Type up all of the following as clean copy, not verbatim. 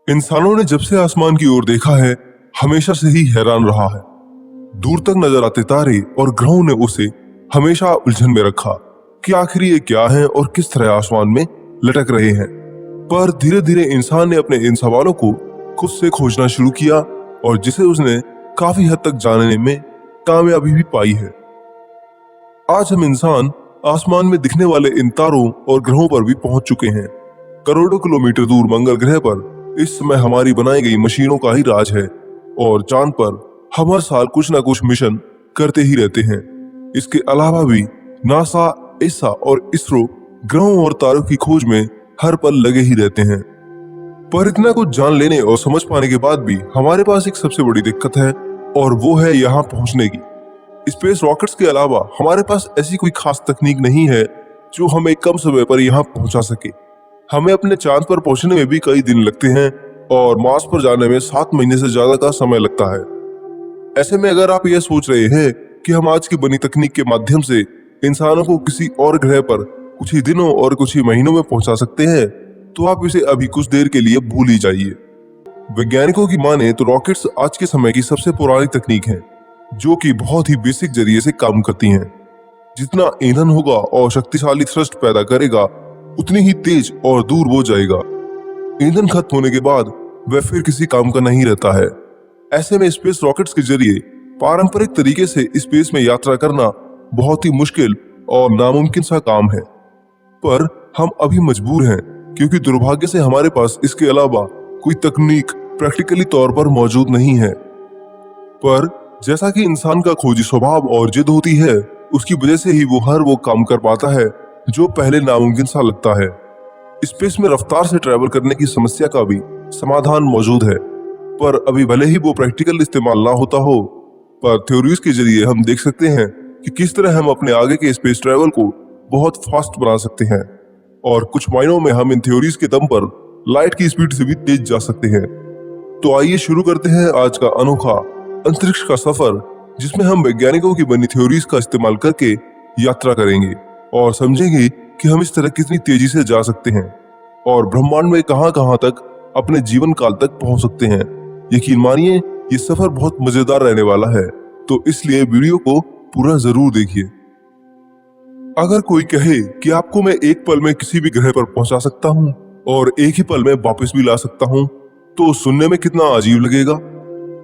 इंसानों ने जब से आसमान की ओर देखा है, हमेशा से ही हैरान रहा है। दूर तक नजर आते तारे और ग्रहों ने उसे हमेशा उलझन में रखा कि आखिर ये क्या है और किस तरह आसमान में लटक रहे हैं। पर धीरे धीरे इंसान ने अपने इन सवालों को खुद से खोजना शुरू किया और जिसे उसने काफी हद तक जानने में कामयाबी भी पाई है। आज हम इंसान आसमान में दिखने वाले इन तारों और ग्रहों पर भी पहुंच चुके हैं। करोड़ों किलोमीटर दूर मंगल ग्रह पर इस समय हमारी बनाई गई मशीनों का ही राज है और चांद पर हम हर साल कुछ ना कुछ मिशन करते ही रहते हैं। इसके अलावा भी नासा, ईसा और इसरो ग्रहों और तारों की खोज में हर पल लगे ही रहते हैं। पर इतना कुछ जान लेने और समझ पाने के बाद भी हमारे पास एक सबसे बड़ी दिक्कत है और वो है यहाँ पहुंचने की। स्पेस रॉकेट्स के अलावा हमारे पास ऐसी कोई खास तकनीक नहीं है जो हमें कम समय पर यहाँ पहुंचा सके। हमें अपने चांद पर पहुंचने में भी कई दिन लगते हैं और मार्स पर जाने में 7 महीने से ज्यादा का समय लगता है। ऐसे में अगर आप यह सोच रहे हैं कि हम आज की बनी तकनीक के माध्यम से इंसानों को किसी और ग्रह पर कुछ ही दिनों और कुछ ही महीनों में पहुंचा सकते हैं, तो आप इसे अभी कुछ देर के लिए भूल ही जाइए। वैज्ञानिकों की माने तो रॉकेट्स आज के समय की सबसे पुरानी तकनीक है, जो कि बहुत ही बेसिक जरिए से काम करती हैं। जितना ईंधन होगा और शक्तिशाली थ्रस्ट पैदा करेगा, उतनी ही तेज और दूर वो जाएगा। ईंधन खत्म होने के बाद वह फिर किसी काम का नहीं रहता है। ऐसे में स्पेस रॉकेट्स के जरिए पारंपरिक तरीके से स्पेस में यात्रा करना बहुत ही मुश्किल और नामुमकिन सा काम है। पर हम अभी मजबूर हैं क्योंकि दुर्भाग्य से हमारे पास इसके अलावा कोई तकनीक प्रैक्टिकली तौर पर मौजूद नहीं है। पर जैसा कि इंसान का खोजी स्वभाव और जिद होती है, उसकी वजह से ही वो हर वो काम कर पाता है जो पहले नामुमकिन सा लगता है। स्पेस में रफ्तार से ट्रैवल करने की समस्या का भी समाधान मौजूद है, पर अभी भले ही वो प्रैक्टिकल इस्तेमाल ना होता हो, पर थ्योरीज के जरिए हम देख सकते हैं कि किस तरह हम अपने आगे के स्पेस ट्रैवल को बहुत फास्ट बना सकते हैं और कुछ मायनों में हम इन थ्योरीज के दम पर लाइट की स्पीड से भी तेज जा सकते हैं। तो आइए शुरू करते हैं आज का अनोखा अंतरिक्ष का सफर, जिसमें हम वैज्ञानिकों की बनी थ्योरीज का इस्तेमाल करके यात्रा करेंगे और समझेंगे कि हम इस तरह कितनी तेजी से जा सकते हैं और ब्रह्मांड में कहां तक अपने जीवन काल तक पहुंच सकते हैं। यकीन मानिए, ये सफर बहुत मजेदार रहने वाला है, तो इसलिए वीडियो को पूरा जरूर देखिए। अगर कोई कहे कि आपको मैं एक पल में किसी भी ग्रह पर पहुंचा सकता हूं और एक ही पल में वापस भी ला सकता हूं, तो सुनने में कितना अजीब लगेगा।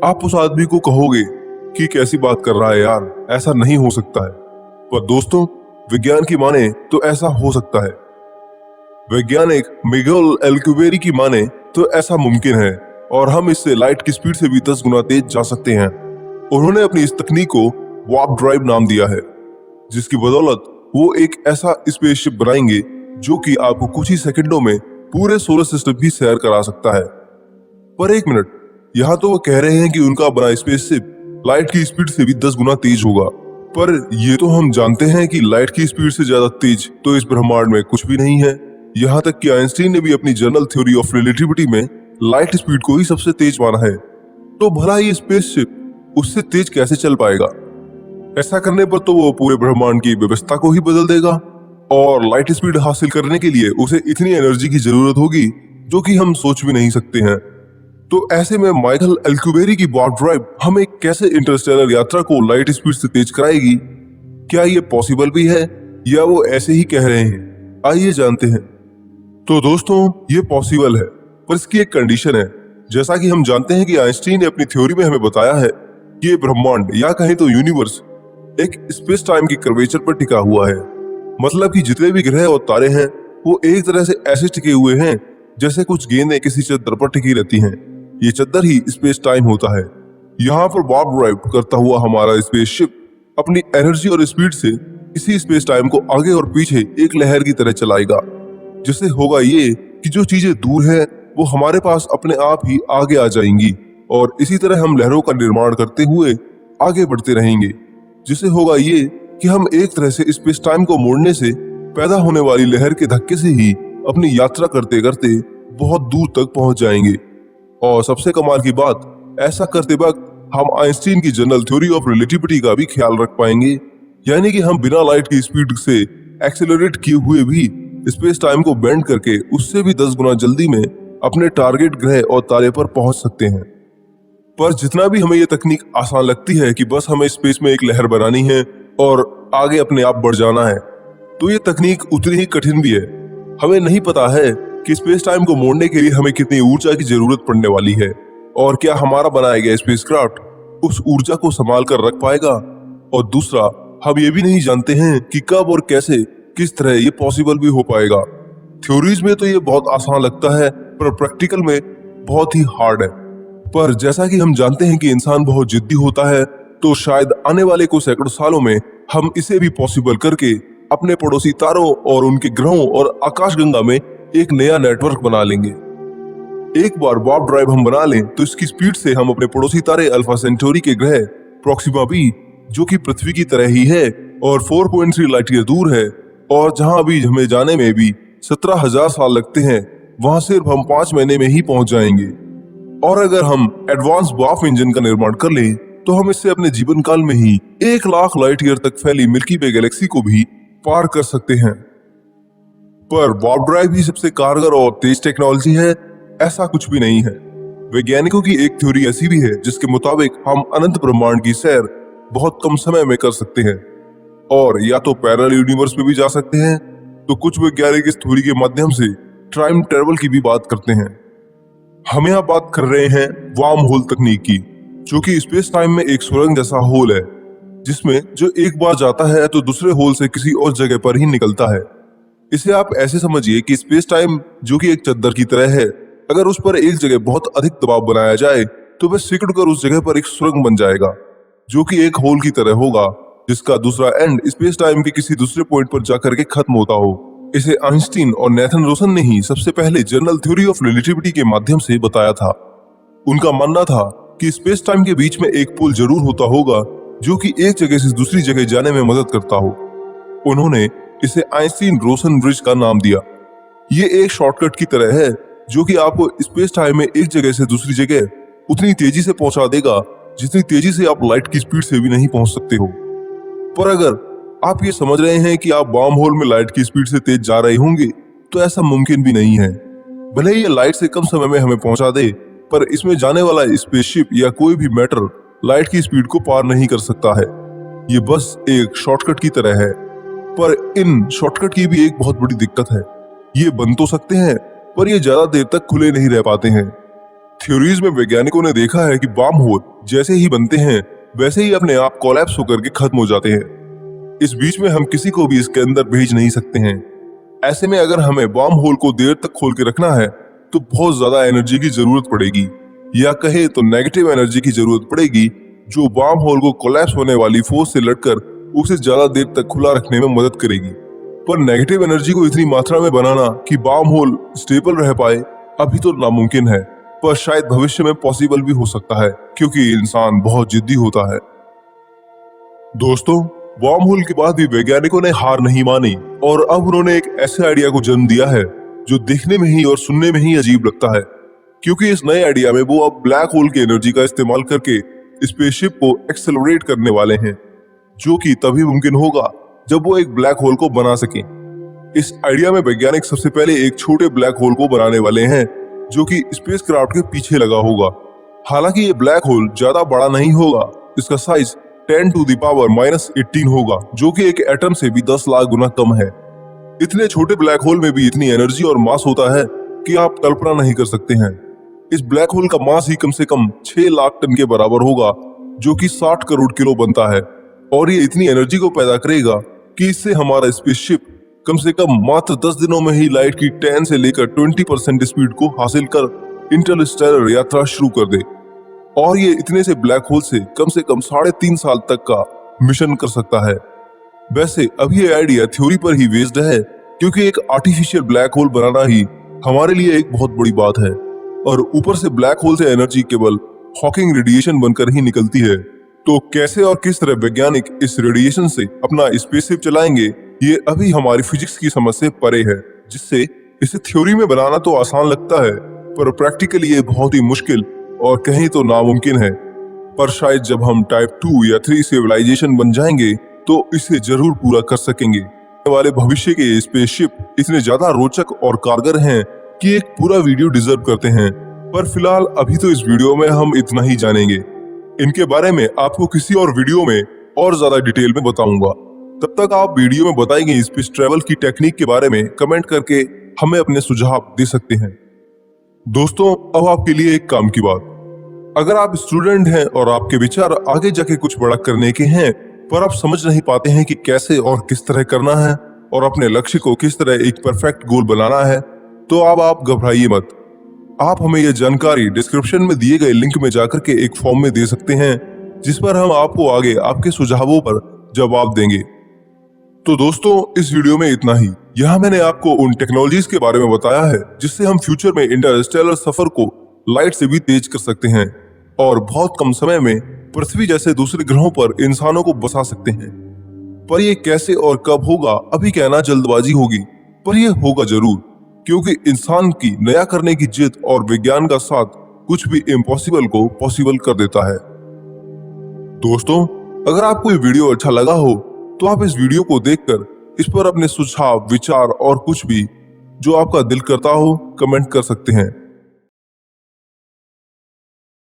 आप उस आदमी को कहोगे कि कैसी बात कर रहा है यार, ऐसा नहीं हो सकता है। पर दोस्तों, विज्ञान की माने तो ऐसा हो सकता है। वैज्ञानिक मिगेल एल्कुवेरी की माने तो ऐसा मुमकिन है और हम इससे लाइट की स्पीड से भी 10 गुना तेज जा सकते हैं। उन्होंने अपनी इस तकनीक को वार्प ड्राइव नाम दिया है, जिसकी बदौलत वो एक ऐसा स्पेसशिप बनाएंगे जो कि आपको कुछ ही सेकंडों में पूरे सोलर सिस्टम की सैर करा सकता है। पर एक मिनट, यहाँ तो वो कह रहे हैं कि उनका बना स्पेसशिप लाइट की स्पीड से भी 10 गुना तेज होगा, पर ये तो हम जानते हैं कि लाइट की स्पीड से ज्यादा तेज तो इस ब्रह्मांड में कुछ भी नहीं है। यहाँ तक कि आइंस्टीन ने भी अपनी जनरल थ्योरी ऑफ रिलेटिविटी में लाइट स्पीड को ही सबसे तेज माना है। तो भला ये स्पेसशिप उससे तेज कैसे चल पाएगा? ऐसा करने पर तो वो पूरे ब्रह्मांड की व्यवस्था को ही बदल देगा और लाइट स्पीड हासिल करने के लिए उसे इतनी एनर्जी की जरूरत होगी जो कि हम सोच भी नहीं सकते हैं। तो ऐसे में माइकल एल्कुवेरी की वार्प ड्राइव हमें कैसे इंटरस्टेलर यात्रा को लाइट स्पीड से तेज कराएगी? क्या ये पॉसिबल भी है या वो ऐसे ही कह रहे हैं? आइए जानते हैं। तो दोस्तों, ये पॉसिबल है, पर इसकी एक कंडीशन है। जैसा कि हम जानते हैं कि आइंस्टीन ने अपनी थ्योरी में हमें बताया है कि ये ब्रह्मांड या कहें तो यूनिवर्स एक स्पेस टाइम की कर्वेचर पर टिका हुआ है। मतलब कि जितने भी ग्रह और तारे हैं वो एक तरह से ऐसे टिके हुए हैं जैसे कुछ गेंदें किसी चद्दर पर टिकी रहती हैं। ये चद्दर ही स्पेस टाइम होता है। यहाँ पर वार्प ड्राइव करता हुआ हमारा स्पेसशिप अपनी एनर्जी और स्पीड से इसी स्पेस टाइम को आगे और पीछे एक लहर की तरह चलाएगा, जिससे होगा ये कि जो चीजें दूर है वो हमारे पास अपने आप ही आगे आ जाएंगी और इसी तरह हम लहरों का निर्माण करते हुए आगे बढ़ते रहेंगे, जिससे होगा ये कि हम एक तरह से स्पेस टाइम को मोड़ने से पैदा होने वाली लहर के धक्के से ही अपनी यात्रा करते करते बहुत दूर तक पहुंच जाएंगे। और सबसे कमाल की बात, ऐसा करते वक्त हम आइंस्टीन की जनरल थ्योरी ऑफ रिलेटिविटी का भी ख्याल रख पाएंगे, यानी कि हम बिना लाइट की स्पीड से एक्सेलरेट किए हुए भी स्पेस टाइम को बेंड करके उससे भी 10 गुना जल्दी में अपने टारगेट ग्रह और तारे पर पहुंच सकते हैं। पर जितना भी हमें यह तकनीक आसान लगती है कि बस हमें स्पेस में एक लहर बनानी है और आगे अपने आप बढ़ जाना है, तो ये तकनीक उतनी ही कठिन भी है। हमें नहीं पता है कि स्पेस टाइम को मोड़ने के लिए हमें कितनी ऊर्जा की जरूरत पड़ने वाली है और क्या हमारा बनाया गया स्पेसक्राफ्ट उस ऊर्जा को संभाल कर रख पाएगा। और दूसरा, हम ये भी नहीं जानते हैं कि कब और कैसे किस तरह ये पॉसिबल भी हो पाएगा। थ्योरीज में तो ये बहुत आसान लगता है पर प्रैक्टिकल में बहुत ही हार्ड है। पर जैसा कि हम जानते हैं कि इंसान बहुत जिद्दी होता है, तो शायद आने वाले कुछ सैकड़ों सालों में हम इसे भी पॉसिबल करके अपने पड़ोसी तारों और उनके ग्रहों और आकाशगंगा में एक नया नेटवर्क बना लेंगे। एक बार वार्प ड्राइव हम बना लें तो इसकी स्पीड से हम अपने पड़ोसी तारे अल्फा सेंटोरी के ग्रह प्रोक्सिमा बी, जो कि पृथ्वी की तरह ही है और 4.3 लाइट ईयर दूर है और जहां अभी हमें जाने में भी 17,000 साल लगते हैं, वहां सिर्फ हम 5 महीने में ही पहुंच जाएंगे। और अगर हम एडवांस वार्प इंजन का निर्माण कर लें तो हम इससे अपने जीवन काल में ही 1 लाख लाइट ईयर तक फैली मिल्की वे गैलेक्सी को भी पार कर सकते हैं। पर वार्प ड्राइव ही सबसे कारगर और तेज टेक्नोलॉजी है, ऐसा कुछ भी नहीं है। वैज्ञानिकों की एक थ्योरी ऐसी भी है जिसके मुताबिक हम अनंत ब्रह्मांड की सैर बहुत कम समय में कर सकते हैं और या तो पैरेलल यूनिवर्स में भी जा सकते हैं, तो कुछ वैज्ञानिक इस थ्योरी के माध्यम से टाइम ट्रेवल की भी बात करते हैं। हम यहाँ बात कर रहे हैं वार्म होल तकनीक की, जो कि स्पेस टाइम में एक सुरंग जैसा होल है जिसमें जो एक बार जाता है तो दूसरे होल से किसी और जगह पर ही निकलता है। इसे आप ऐसे समझिए कि स्पेस टाइम जो कि एक चद्दर की तरह है, अगर उस पर एक जगह बहुत अधिक दबाव बनाया जाए तो वह सिकुड़ कर उस जगह पर एक सुरंग बन जाएगा, जो कि एक होल की तरह होगा जिसका दूसरा एंड स्पेस टाइम के किसी दूसरे पॉइंट पर जाकर के खत्म होता हो। इसे आइंस्टीन और नेथन रोसन ने ही सबसे पहले जनरल थ्योरी ऑफ रिलेटिविटी के माध्यम से बताया था। उनका मानना था कि स्पेस टाइम के बीच में एक पुल जरूर होता होगा जो कि एक जगह से दूसरी जगह जाने में मदद करता हो। उन्होंने इसे आइंस्टीन रोसन ब्रिज का नाम दिया। ये एक शॉर्टकट की तरह है जो कि आपको स्पेस टाइम में एक जगह से दूसरी जगह उतनी तेजी से पहुंचा देगा जितनी तेजी से आप लाइट की स्पीड से भी नहीं पहुंच सकते हो। पर अगर आप ये समझ रहे हैं कि आप वार्म होल में लाइट की स्पीड से तेज जा रहे होंगे, तो ऐसा मुमकिन भी नहीं है। भले ही ये लाइट से कम समय में हमें पहुंचा दे, पर इसमें जाने वाला स्पेसशिप या कोई भी मैटर लाइट की स्पीड को पार नहीं कर सकता है। ये बस एक शॉर्टकट की तरह है। पर इन शॉर्टकट की भी एक बहुत बड़ी दिक्कत है, ये बन तो सकते हैं पर ये ज्यादा देर तक खुले नहीं रह पाते हैं। थ्योरीज में वैज्ञानिकों ने देखा है कि वार्म होल जैसे ही बनते हैं वैसे ही अपने आप कोलैप्स होकर के खत्म हो जाते हैं। इस बीच में हम किसी को भी इसके अंदर भेज नहीं सकते हैं। ऐसे में अगर हमें वार्म होल को देर तक खोल के रखना है तो बहुत ज्यादा एनर्जी की जरूरत पड़ेगी, या कहे तो नेगेटिव एनर्जी की जरूरत पड़ेगी, जो वार्म होल को कोलैप्स होने वाली फोर्स से लड़कर उसे ज्यादा देर तक खुला रखने में मदद करेगी। पर नेगेटिव एनर्जी को इतनी मात्रा में बनाना कि वार्म होल स्टेबल रह पाए अभी तो नामुमकिन है, पर शायद भविष्य में पॉसिबल भी हो सकता है क्योंकि इंसान बहुत जिद्दी होता है। दोस्तों, वार्म होल के बाद भी वैज्ञानिकों ने हार नहीं मानी और अब उन्होंने एक ऐसे आइडिया को जन्म दिया है जो देखने में ही और सुनने में ही अजीब लगता है, क्योंकि इस नए आइडिया में वो अब ब्लैक होल की एनर्जी का इस्तेमाल करके स्पेसशिप को एक्सेलरेट करने वाले हैं, जो कि तभी मुमकिन होगा जब वो एक ब्लैक होल को बना सके। इस आइडिया में वैज्ञानिक सबसे पहले एक छोटे ब्लैक होल को बनाने वाले हैं जो कि स्पेसक्राफ्ट के पीछे लगा होगा। हालांकि ये ब्लैक होल ज्यादा बड़ा नहीं होगा, इसका साइज 10⁻⁻18 होगा, जो कि एक एटम से भी 10 लाख गुना कम है। इतने छोटे ब्लैक होल में भी इतनी एनर्जी और मास होता है कि आप कल्पना नहीं कर सकते हैं। इस ब्लैक होल का मास ही कम से कम 6 लाख टन के बराबर होगा, जो कि 60 करोड़ किलो बनता है, और ये इतनी एनर्जी को पैदा करेगा कि इससे हमारा स्पेसशिप कम से कम मात्र 10 दिनों में ही लाइट की 10 से लेकर 20% स्पीड को हासिल कर इंटरस्टेलर यात्रा शुरू कर दे। और ये इतने से ब्लैक होल से कम 3.5 साल तक का मिशन कर सकता है। वैसे अब ये आइडिया थ्योरी पर ही बेस्ड है, क्योंकि एक आर्टिफिशियल ब्लैक होल बनाना ही हमारे लिए एक बहुत बड़ी बात है, और ऊपर से ब्लैक होल से एनर्जी केवल हॉकिंग रेडिएशन बनकर ही निकलती है। तो कैसे और किस तरह वैज्ञानिक इस रेडिएशन से अपना स्पेसशिप चलाएंगे, ये अभी हमारी फिजिक्स की समझ से परे है, जिससे इसे थ्योरी में बनाना तो आसान लगता है, पर प्रैक्टिकली ये बहुत ही मुश्किल और कहीं तो नामुमकिन है। पर शायद जब हम टाइप 2 या 3 सिविलाइजेशन बन जाएंगे तो इसे जरूर पूरा कर सकेंगे। आने वाले भविष्य के स्पेसशिप इतने ज्यादा रोचक और कारगर हैं कि एक पूरा वीडियो डिजर्व करते हैं, पर फिलहाल अभी तो इस वीडियो में हम इतना ही जानेंगे। इनके बारे में आपको किसी और वीडियो में और ज्यादा डिटेल में बताऊंगा। तब तक आप वीडियो में बताई गई स्पेस ट्रेवल की टेक्निक के बारे में कमेंट करके हमें अपने सुझाव दे सकते हैं। दोस्तों, अब आपके लिए एक काम की बात, अगर आप स्टूडेंट हैं और आपके विचार आगे जाके कुछ बड़ा करने के हैं, पर आप समझ नहीं पाते हैं कि कैसे और किस तरह करना है और अपने लक्ष्य को किस तरह एक परफेक्ट गोल बनाना है, तो अब आप घबराइए मत। आप हमें यह जानकारी डिस्क्रिप्शन में दिए गए लिंक में जाकर के एक फॉर्म में दे सकते हैं, जिस पर हम आपको आगे आपके सुझावों पर जवाब देंगे। तो दोस्तों, इस वीडियो में इतना ही। यहाँ मैंने आपको उन टेक्नोलॉजीज के बारे में बताया है जिससे हम फ्यूचर में इंटरस्टेलर सफर को लाइट से भी तेज कर सकते हैं और बहुत कम समय में पृथ्वी जैसे दूसरे ग्रहों पर इंसानों को बसा सकते हैं। पर यह कैसे और कब होगा अभी कहना जल्दबाजी होगी, पर यह होगा जरूर, क्योंकि इंसान की नया करने की जिद और विज्ञान का साथ कुछ भी इम्पॉसिबल को पॉसिबल कर देता है। दोस्तों, अगर आपको ये वीडियो अच्छा लगा हो तो आप इस वीडियो को देखकर इस पर अपने सुझाव, विचार और कुछ भी जो आपका दिल करता हो कमेंट कर सकते हैं।